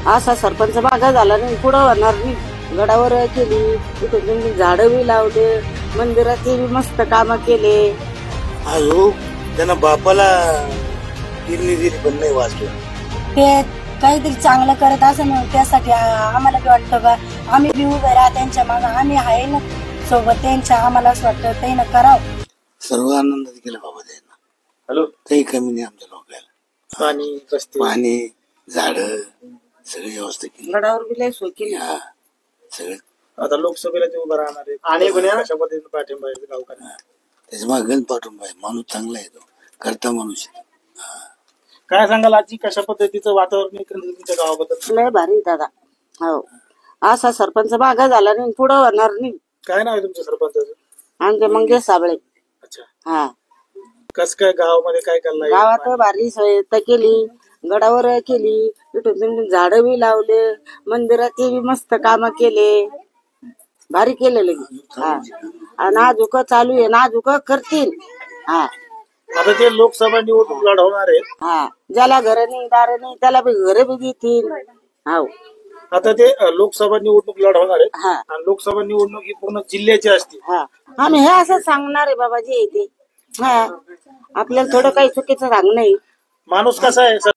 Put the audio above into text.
असा सरपंच मागा झाला नाही, पुढं होणार नाही. गडावर केली, तिथे झाडं बी लावले, मंदिराचे बी मस्त काम केले. अजून त्यांना बापाला किडनी दिली पण नाही वाचलं. ते काहीतरी चांगलं करत असं ना, त्यासाठी आम्हाला बी वाटतं का आम्ही बी उभे राहा त्यांच्या मागे, आम्ही आहे ना सोबत त्यांच्या. आम्हाला असं वाटतं त्यानं करावं. सर्व आनंद केला बाबा त्यांना. हॅलो, काही कमी नाही आमच्या लोकांना. पाणी रस्ते पाणी झाड सगळी व्यवस्था केली. गडावर बी लय सोय केली. हा सगळं. आता लोकसभेला ते उभं राहणार आहे आणि अशा पद्धतीने पाठिंबा आहे गावकऱ्यांना. त्याच्या मागे गण पाठवून पाहिजे. माणूस चांगला आहे, तो करता माणूस आहे. काय सांगाल आजी, कशा पद्धतीचं वातावरण आहे तुमच्या गावाबद्दल? लय भारी दादा. हो, असा सरपंच मागा झाला नाही, पुढं होणार नाही. काय नाव आहे तुमच्या सरपंचाचं? आमचे मंगेश साबळे. अच्छा, हा, कस काय गावामध्ये काय करणार? गावात भारी सोय तर केली, गडावर केली, तिथून झाडं बी लावले, मंदिराचे बी मस्त काम केले, भारी केलेले. हा, आणि आजूक चालू आहे ना, आजूक करतील. हा, आता ते लोकसभा निवडणूक लढवणार आहेत. हा, ज्याला घर नाही दार नाही त्याला बी घर बी देतील. हो, आता ते लोकसभा निवडणूक लढवणार आहेत हा, आणि लोकसभा निवडणूक ही पूर्ण जिल्ह्याची असते. हा, आम्ही हे असं सांगणार आहे बाबा जे ते. हा, आपल्याला थोडं काही चुकीचं सांग नाही. माणूस कसा आहे?